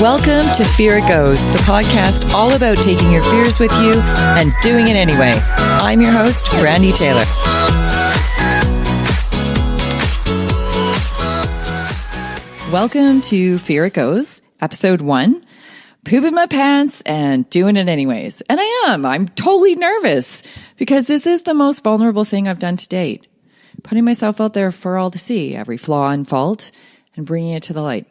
Welcome to Fear It Goes, the podcast all about taking your fears with you and doing it anyway. I'm your host, Brandy Taylor. Welcome to Fear It Goes, episode 1, pooping my pants and doing it anyways. And I'm totally nervous because this is the most vulnerable thing I've done to date. Putting myself out there for all to see, every flaw and fault, and bringing it to the light.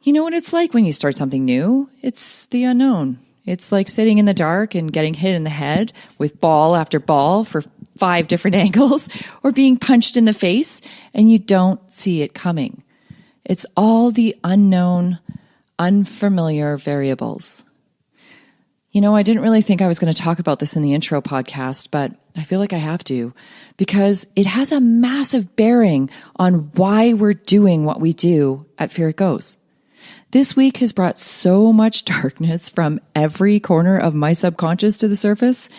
You know what it's like when you start something new? It's the unknown. It's like sitting in the dark and getting hit in the head with ball after ball for 5 different angles, or being punched in the face and you don't see it coming. It's all the unknown, unfamiliar variables. You know, I didn't really think I was going to talk about this in the intro podcast, but I feel like I have to, because it has a massive bearing on why we're doing what we do at Fear It Goes. This week has brought so much darkness from every corner of my subconscious to the surface.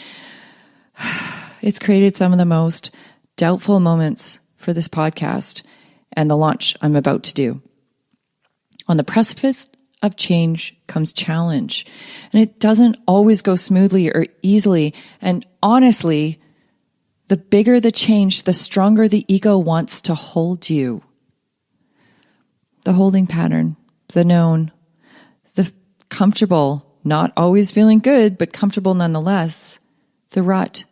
It's created some of the most doubtful moments for this podcast and the launch I'm about to do. On the precipice of change comes challenge, and it doesn't always go smoothly or easily. And honestly, the bigger the change, the stronger the ego wants to hold you. The holding pattern. The known, the comfortable, not always feeling good, but comfortable nonetheless, the rut,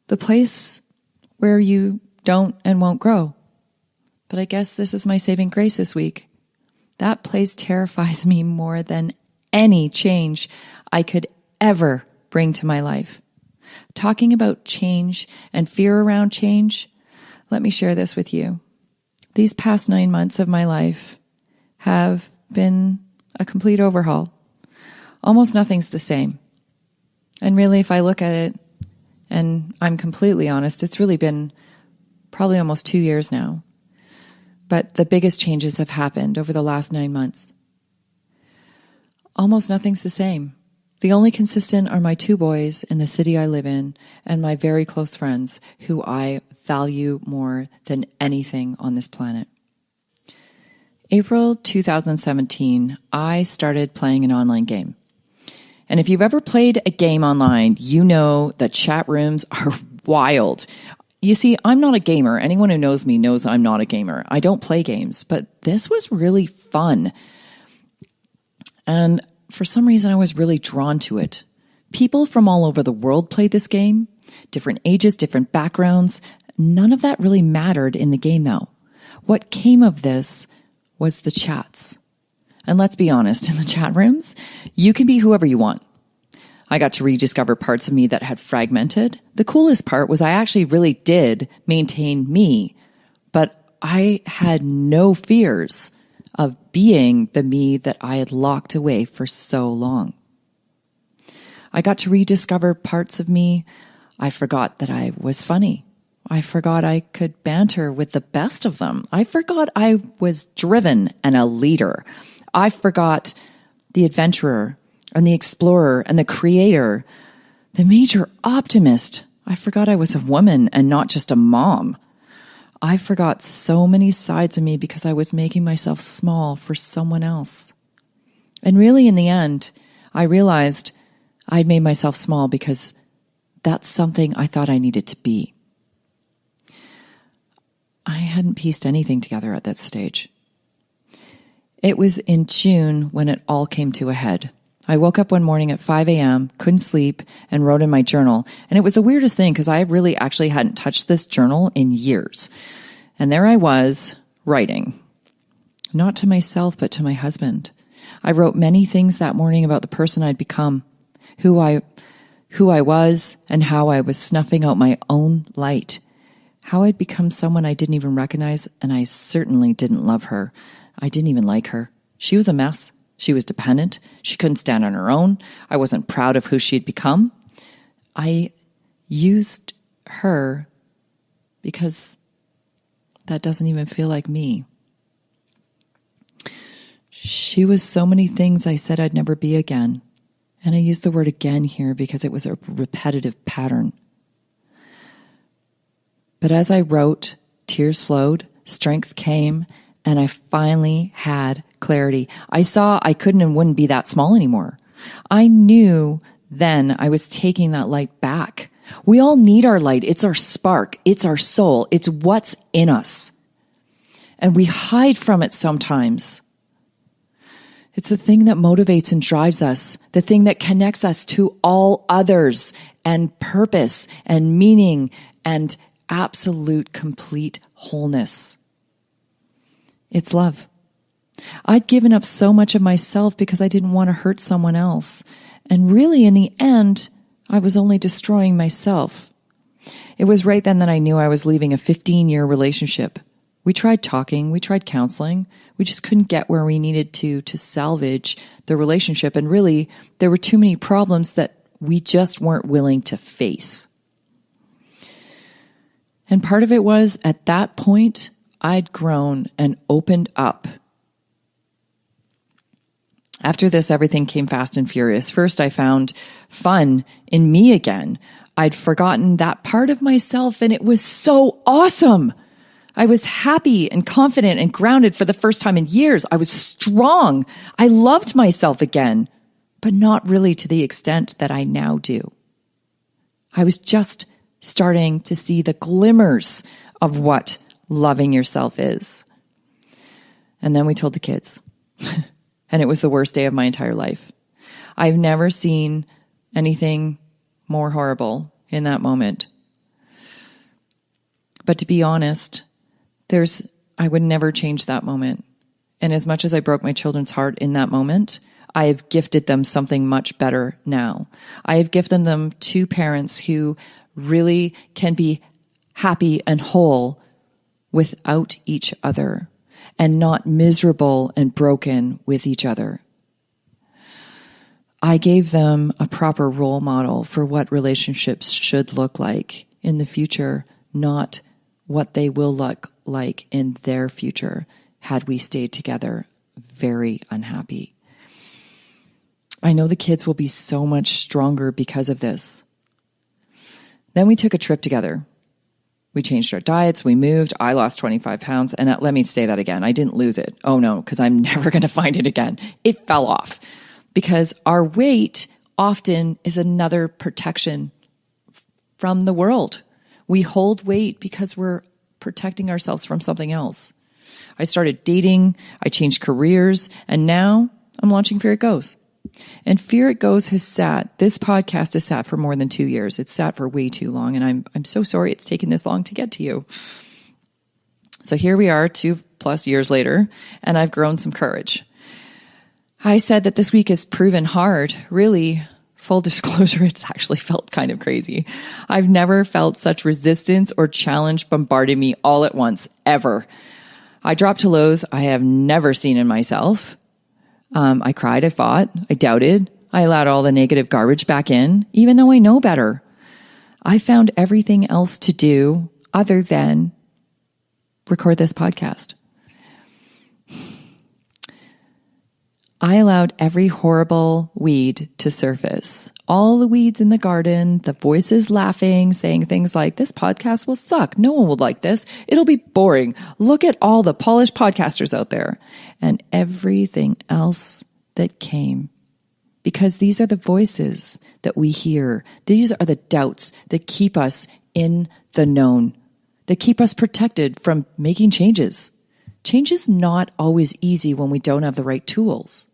the place where you don't and won't grow. But I guess this is my saving grace this week. That place terrifies me more than any change I could ever bring to my life. Talking about change and fear around change, let me share this with you. These past 9 months of my life have been a complete overhaul. Almost nothing's the same. And really, if I look at it, and I'm completely honest, it's really been probably almost 2 years now. But the biggest changes have happened over the last 9 months. Almost nothing's the same. The only consistent are my 2 boys in the city I live in and my very close friends who I value more than anything on this planet. April 2017, I started playing an online game. And if you've ever played a game online, you know that chat rooms are wild. You see, I'm not a gamer. Anyone who knows me knows I'm not a gamer. I don't play games, but this was really fun. And for some reason, I was really drawn to it. People from all over the world played this game, different ages, different backgrounds. None of that really mattered in the game, though. What came of this was the chats. And let's be honest, in the chat rooms, you can be whoever you want. I got to rediscover parts of me that had fragmented. The coolest part was I actually really did maintain me, but I had no fears of being the me that I had locked away for so long. I got to rediscover parts of me. I forgot that I was funny. I forgot I could banter with the best of them. I forgot I was driven and a leader. I forgot the adventurer and the explorer and the creator, the major optimist. I forgot I was a woman and not just a mom. I forgot so many sides of me because I was making myself small for someone else. And really, in the end, I realized I'd made myself small because that's something I thought I needed to be. I hadn't pieced anything together at that stage. It was in June when it all came to a head. I woke up one morning at 5 a.m., couldn't sleep, and wrote in my journal. And it was the weirdest thing because I really actually hadn't touched this journal in years. And there I was, writing. Not to myself, but to my husband. I wrote many things that morning about the person I'd become, who I was, and how I was snuffing out my own light. How I'd become someone I didn't even recognize, and I certainly didn't love her. I didn't even like her. She was a mess. She was dependent. She couldn't stand on her own. I wasn't proud of who she had become. I used her because that doesn't even feel like me. She was so many things I said I'd never be again. And I use the word again here because it was a repetitive pattern. But as I wrote, tears flowed, strength came, And I finally had clarity. I saw I couldn't and wouldn't be that small anymore. I knew then I was taking that light back. We all need our light. It's our spark. It's our soul. It's what's in us. And we hide from it sometimes. It's the thing that motivates and drives us, the thing that connects us to all others and purpose and meaning and absolute complete wholeness. It's love. I'd given up so much of myself because I didn't want to hurt someone else. And really, in the end, I was only destroying myself. It was right then that I knew I was leaving a 15-year relationship. We tried talking, we tried counseling. We just couldn't get where we needed to salvage the relationship. And really, there were too many problems that we just weren't willing to face. And part of it was, at that point, I'd grown and opened up. After this, everything came fast and furious. First, I found fun in me again. I'd forgotten that part of myself, and it was so awesome. I was happy and confident and grounded for the first time in years. I was strong. I loved myself again, but not really to the extent that I now do. I was just starting to see the glimmers of what loving yourself is. And then we told the kids. And it was the worst day of my entire life. I've never seen anything more horrible in that moment. But to be honest, I would never change that moment. And as much as I broke my children's heart in that moment, I have gifted them something much better now. I have gifted them two parents who really can be happy and whole without each other, and not miserable and broken with each other. I gave them a proper role model for what relationships should look like in the future, not what they will look like in their future had we stayed together very unhappy. I know the kids will be so much stronger because of this. Then we took a trip together. We changed our diets, we moved, I lost 25 pounds, and let me say that again, I didn't lose it. Oh no, because I'm never going to find it again. It fell off because our weight often is another protection from the world. We hold weight because we're protecting ourselves from something else. I started dating, I changed careers, and now I'm launching Fear It Goes. And Fear It Goes this podcast has sat for more than 2 years. It's sat for way too long, and I'm so sorry it's taken this long to get to you. So here we are 2+ years later, and I've grown some courage. I said that this week has proven hard. Really, full disclosure, it's actually felt kind of crazy. I've never felt such resistance or challenge bombarding me all at once, ever. I dropped to lows I have never seen in myself. I cried, I fought, I doubted, I allowed all the negative garbage back in, even though I know better. I found everything else to do other than record this podcast. I allowed every horrible weed to surface. All the weeds in the garden, the voices laughing, saying things like, this podcast will suck. No one will like this. It'll be boring. Look at all the polished podcasters out there. And everything else that came. Because these are the voices that we hear. These are the doubts that keep us in the known, that keep us protected from making changes. Change is not always easy when we don't have the right tools.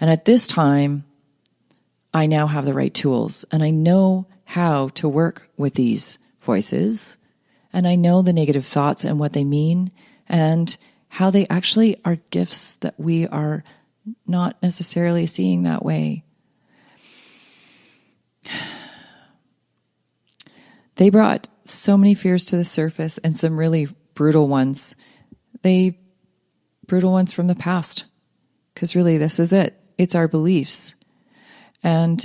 And at this time, I now have the right tools, and I know how to work with these voices, and I know the negative thoughts and what they mean, and how they actually are gifts that we are not necessarily seeing that way. They brought so many fears to the surface, and some really brutal ones. Brutal ones from the past, because really this is it. It's our beliefs. And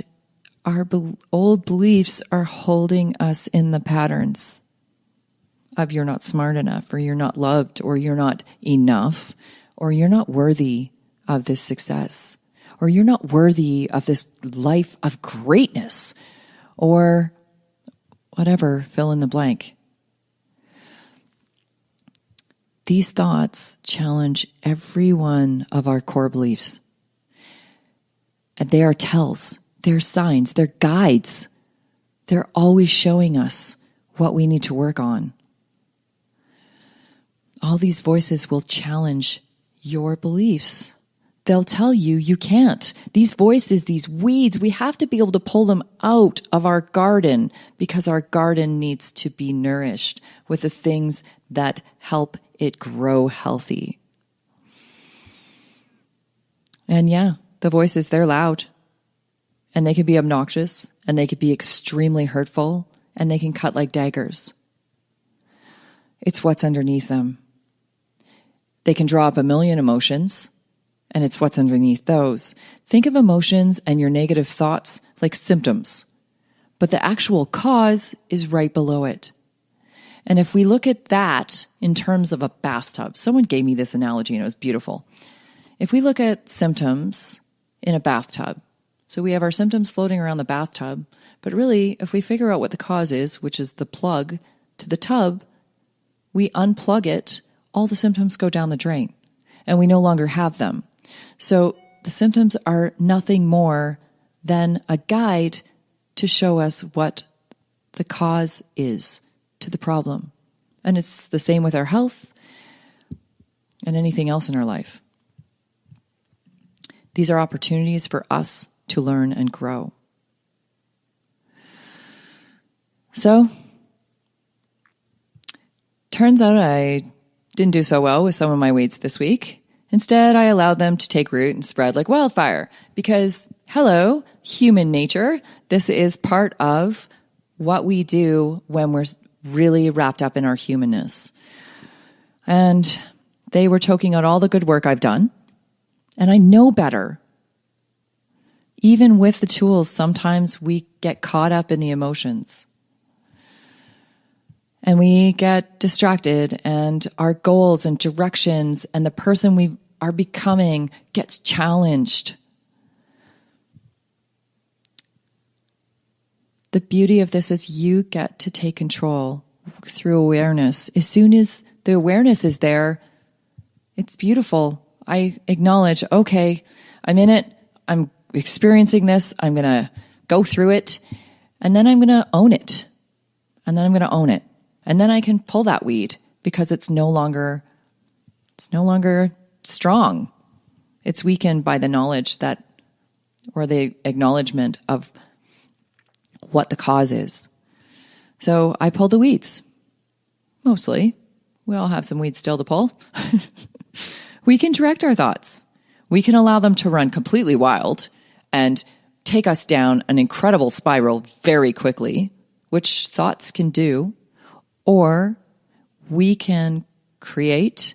our old beliefs are holding us in the patterns of you're not smart enough, or you're not loved, or you're not enough, or you're not worthy of this success, or you're not worthy of this life of greatness, or whatever, fill in the blank. These thoughts challenge every one of our core beliefs. And they are tells, they're signs, they're guides. They're always showing us what we need to work on. All these voices will challenge your beliefs. They'll tell you you can't. These voices, these weeds, we have to be able to pull them out of our garden because our garden needs to be nourished with the things that help it grow healthy. And yeah, the voices, they're loud. And they can be obnoxious, and they can be extremely hurtful, and they can cut like daggers. It's what's underneath them. They can draw up a million emotions, and it's what's underneath those. Think of emotions and your negative thoughts like symptoms, but the actual cause is right below it. And if we look at that in terms of a bathtub, someone gave me this analogy and it was beautiful. If we look at symptoms in a bathtub, so we have our symptoms floating around the bathtub, but really if we figure out what the cause is, which is the plug to the tub, we unplug it, all the symptoms go down the drain and we no longer have them. So the symptoms are nothing more than a guide to show us what the cause is to the problem. And it's the same with our health and anything else in our life. These are opportunities for us to learn and grow. So, turns out I didn't do so well with some of my weeds this week. Instead, I allowed them to take root and spread like wildfire because, hello, human nature, this is part of what we do when we're really wrapped up in our humanness. And they were choking out all the good work I've done. And I know better. Even with the tools, sometimes we get caught up in the emotions. And we get distracted, and our goals and directions and the person we are becoming gets challenged. The beauty of this is you get to take control through awareness. As soon as the awareness is there, it's beautiful. I acknowledge, okay, I'm in it. I'm experiencing this. I'm going to go through it, and then I'm going to own it. And then I'm going to own it. And then I can pull that weed because it's no longer strong. It's weakened by the knowledge that, or the acknowledgement of what the cause is. So I pulled the weeds. Mostly. We all have some weeds still to pull. We can direct our thoughts. We can allow them to run completely wild and take us down an incredible spiral very quickly, which thoughts can do. Or we can create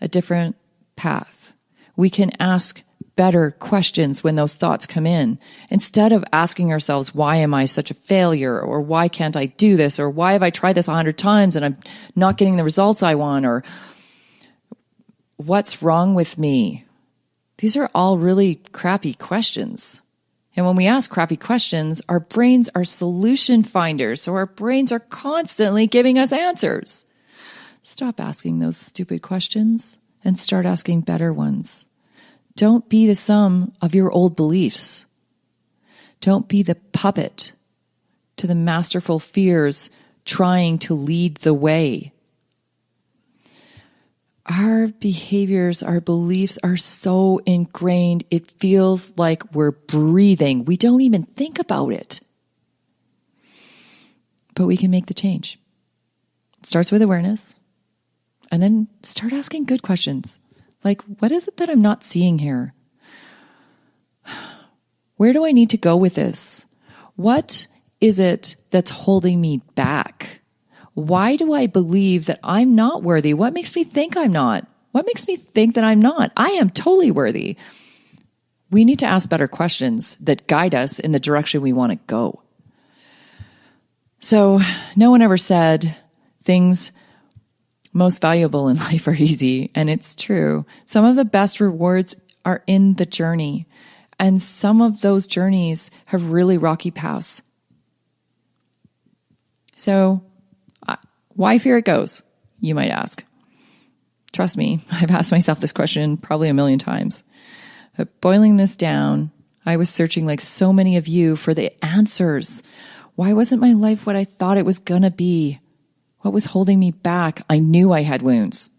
a different path. We can ask better questions when those thoughts come in. Instead of asking ourselves, why am I such a failure? Or why can't I do this? Or why have I tried this 100 times and I'm not getting the results I want? Or what's wrong with me? These are all really crappy questions. And when we ask crappy questions, our brains are solution finders. So our brains are constantly giving us answers. Stop asking those stupid questions and start asking better ones. Don't be the sum of your old beliefs. Don't be the puppet to the masterful fears trying to lead the way. Our behaviors, our beliefs are so ingrained, it feels like we're breathing. We don't even think about it. But we can make the change. It starts with awareness. And then start asking good questions. Like, what is it that I'm not seeing here? Where do I need to go with this? What is it that's holding me back? Why do I believe that I'm not worthy? What makes me think I'm not? What makes me think that I'm not? I am totally worthy. We need to ask better questions that guide us in the direction we want to go. So no one ever said things most valuable in life are easy, and it's true. Some of the best rewards are in the journey, and some of those journeys have really rocky paths. So why fear it goes, you might ask. Trust me, I've asked myself this question probably a million times. But boiling this down, I was searching like so many of you for the answers. Why wasn't my life what I thought it was going to be? What was holding me back? I knew I had wounds.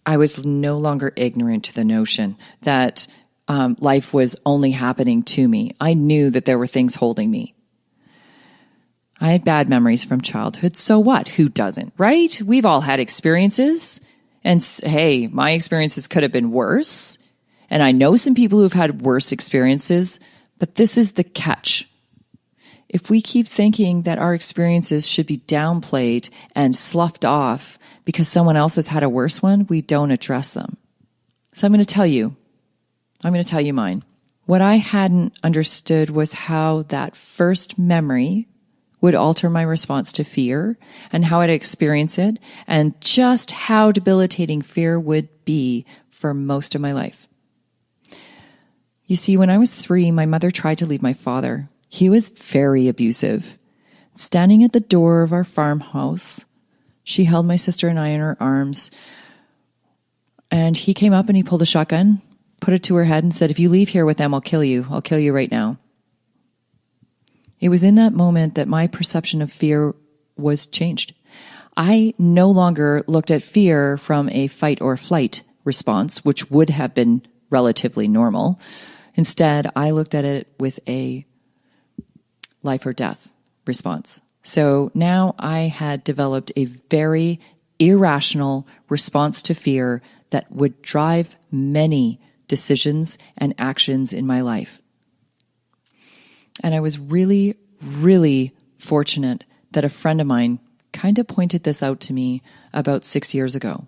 I was no longer ignorant to the notion that life was only happening to me. I knew that there were things holding me. I had bad memories from childhood. So what? Who doesn't, right? We've all had experiences. And hey, my experiences could have been worse. And I know some people who've had worse experiences, but this is the catch. If we keep thinking that our experiences should be downplayed and sloughed off because someone else has had a worse one, we don't address them. So I'm going to tell you mine. What I hadn't understood was how that first memory would alter my response to fear and how I'd experience it and just how debilitating fear would be for most of my life. You see, when I was 3, my mother tried to leave my father. He was very abusive. Standing at the door of our farmhouse, she held my sister and I in her arms, and he came up and he pulled a shotgun, put it to her head and said, "If you leave here with them, I'll kill you. I'll kill you right now." It was in that moment that my perception of fear was changed. I no longer looked at fear from a fight or flight response, which would have been relatively normal. Instead, I looked at it with a life or death response. So now I had developed a very irrational response to fear that would drive many decisions and actions in my life. And I was really, really fortunate that a friend of mine kind of pointed this out to me about 6 years ago,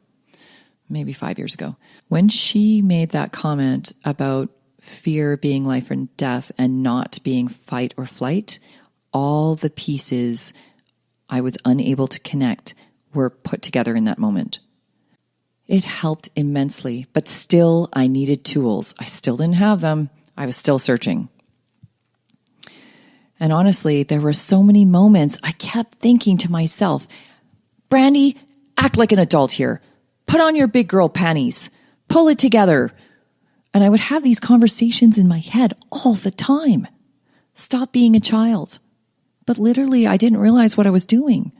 maybe 5 years ago. When she made that comment about fear being life and death and not being fight or flight, all the pieces I was unable to connect were put together in that moment. It helped immensely, but still I needed tools. I still didn't have them. I was still searching. And honestly, there were so many moments I kept thinking to myself, "Brandy, act like an adult here. Put on your big girl panties. Pull it together." And I would have these conversations in my head all the time. Stop being a child. But literally, I didn't realize what I was doing.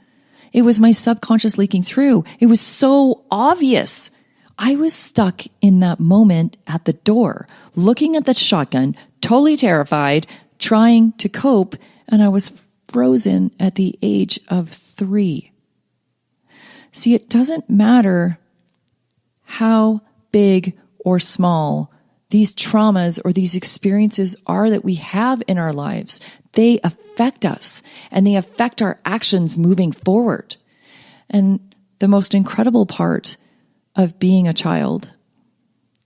It was my subconscious leaking through. It was so obvious. I was stuck in that moment at the door, looking at the shotgun, totally terrified, trying to cope, and I was frozen at the age of 3. See, it doesn't matter how big or small these traumas or these experiences are that we have in our lives. They affect us and they affect our actions moving forward. And the most incredible part of being a child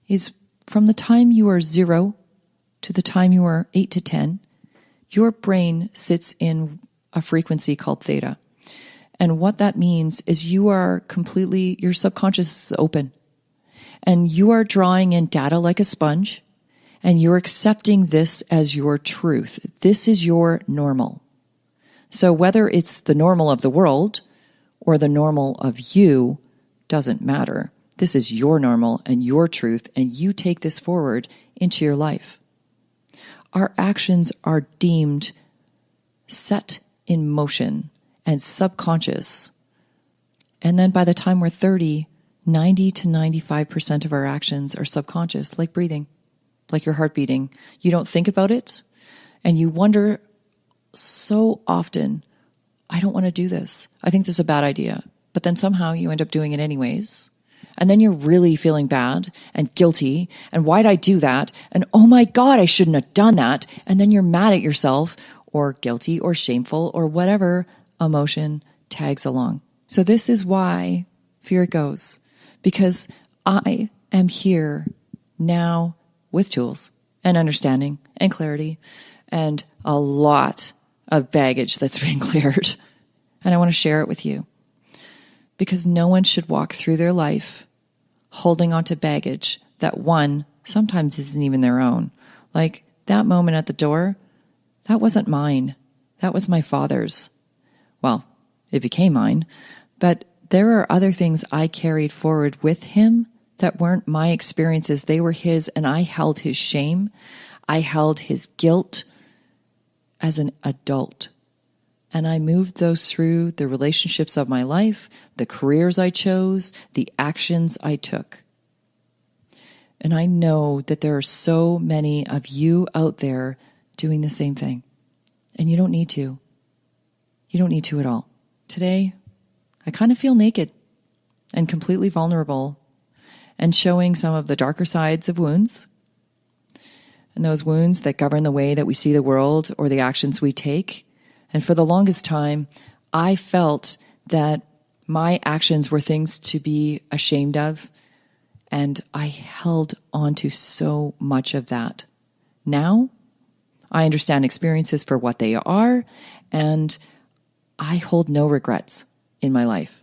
is from the time you are 0 to the time you are 8 to 10, your brain sits in a frequency called theta. And what that means is your subconscious is open. And you are drawing in data like a sponge, and you're accepting this as your truth. This is your normal. So whether it's the normal of the world or the normal of you doesn't matter. This is your normal and your truth, and you take this forward into your life. Our actions are deemed set in motion and subconscious. And then by the time we're 30, 90 to 95% of our actions are subconscious, like breathing, like your heart beating. You don't think about it, and you wonder so often, I don't want to do this. I think this is a bad idea. But then somehow you end up doing it anyways. And then you're really feeling bad and guilty. And why'd I do that? And oh my God, I shouldn't have done that. And then you're mad at yourself or guilty or shameful or whatever emotion tags along. So this is why fear goes. Because I am here now with tools and understanding and clarity and a lot of baggage that's been cleared. And I want to share it with you. Because no one should walk through their life holding onto baggage that sometimes isn't even their own. Like that moment at the door, that wasn't mine. That was my father's. Well, it became mine. But there are other things I carried forward with him that weren't my experiences. They were his, and I held his shame. I held his guilt as an adult. And I moved those through the relationships of my life, the careers I chose, the actions I took. And I know that there are so many of you out there doing the same thing. And you don't need to. You don't need to at all. Today, I kind of feel naked and completely vulnerable and showing some of the darker sides of wounds, and those wounds that govern the way that we see the world or the actions we take. And for the longest time, I felt that my actions were things to be ashamed of, and I held on to so much of that. Now, I understand experiences for what they are, and I hold no regrets in my life.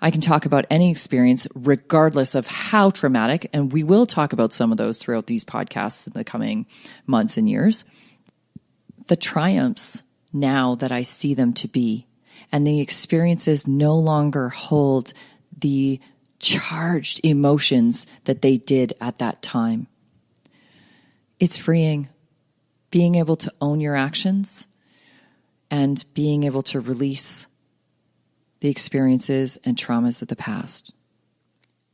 I can talk about any experience regardless of how traumatic, and we will talk about some of those throughout these podcasts in the coming months and years. The triumphs now that I see them to be, and the experiences no longer hold the charged emotions that they did at that time. It's freeing, being able to own your actions and being able to release the experiences and traumas of the past.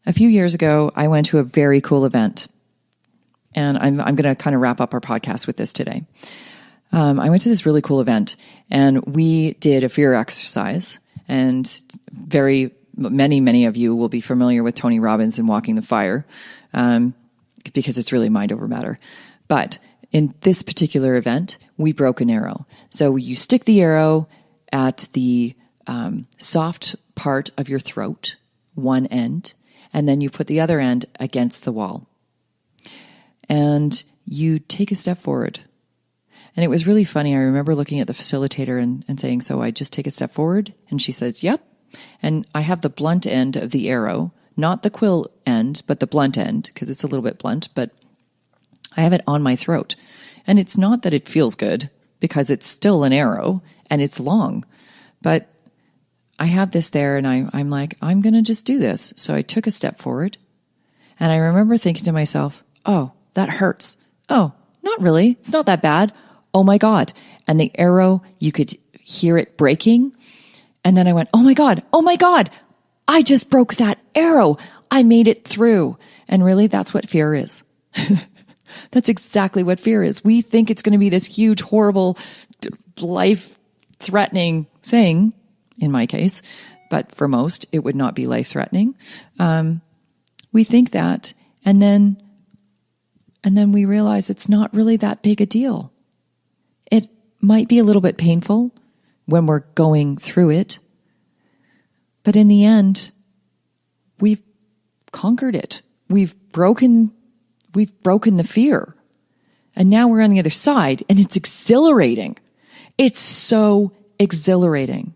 A few years ago, I went to a very cool event, and I'm going to kind of wrap up our podcast with this today. I went to this really cool event, and we did a fear exercise, and many of you will be familiar with Tony Robbins and Walking the Fire, because it's really mind over matter. But in this particular event, we broke an arrow. So you stick the arrow at the soft part of your throat, one end, and then you put the other end against the wall. And you take a step forward. And it was really funny. I remember looking at the facilitator and saying, so I just take a step forward? And she says, yep. And I have the blunt end of the arrow, not the quill end, but the blunt end, because it's a little bit blunt, but I have it on my throat. And it's not that it feels good, because it's still an arrow and it's long, but I have this there, and I'm like, I'm going to just do this. So I took a step forward, and I remember thinking to myself, oh, that hurts. Oh, not really. It's not that bad. Oh my God. And the arrow, you could hear it breaking. And then I went, oh my God, I just broke that arrow. I made it through. And really, that's what fear is. That's exactly what fear is. We think it's going to be this huge, horrible, life-threatening thing, in my case, but for most, it would not be life-threatening. We think that, and then we realize it's not really that big a deal. It might be a little bit painful when we're going through it, but in the end, we've conquered it. We've broken the fear. And now we're on the other side, and it's exhilarating. It's so exhilarating.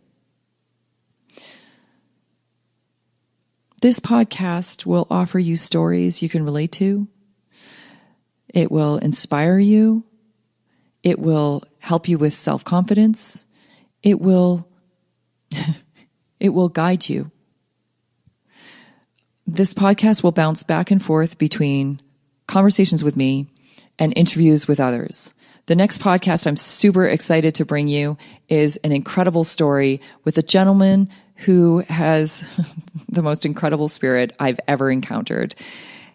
This podcast will offer you stories you can relate to. It will inspire you. It will help you with self-confidence. It will guide you. This podcast will bounce back and forth between conversations with me and interviews with others. The next podcast I'm super excited to bring you is an incredible story with a gentleman who has the most incredible spirit I've ever encountered.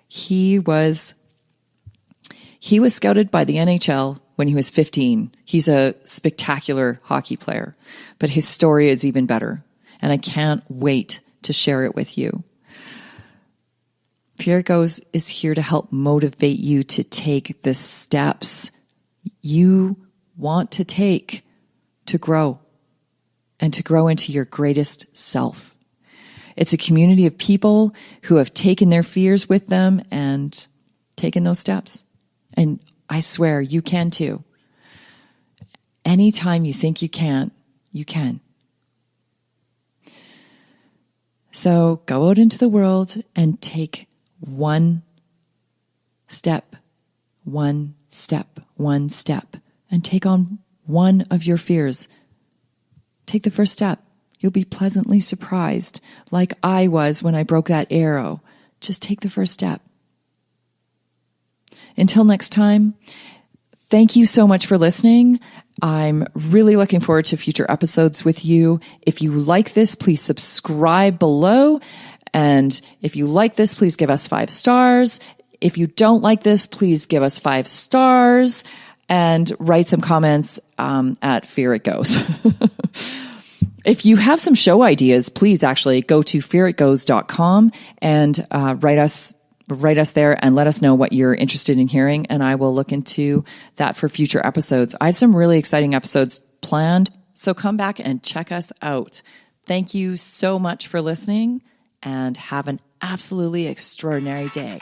He was scouted by the NHL when he was 15. He's a spectacular hockey player, but his story is even better, and I can't wait to share it with you. Here It Goes is here to help motivate you to take the steps you want to take to grow and to grow into your greatest self. It's a community of people who have taken their fears with them and taken those steps. And I swear you can too. Anytime you think you can't, you can. So go out into the world and take one step, and take on one of your fears. Take the first step. You'll be pleasantly surprised, like I was when I broke that arrow. just take the first step. Until next time, thank you so much for listening. I'm really looking forward to future episodes with you. If you like this, please subscribe below. And if you like this, please give us 5 stars. If you don't like this, please give us 5 stars and write some comments at Fear It Goes. If you have some show ideas, please actually go to fearitgoes.com and write us there and let us know what you're interested in hearing, and I will look into that for future episodes. I have some really exciting episodes planned, so come back and check us out. Thank you so much for listening, and have an absolutely extraordinary day.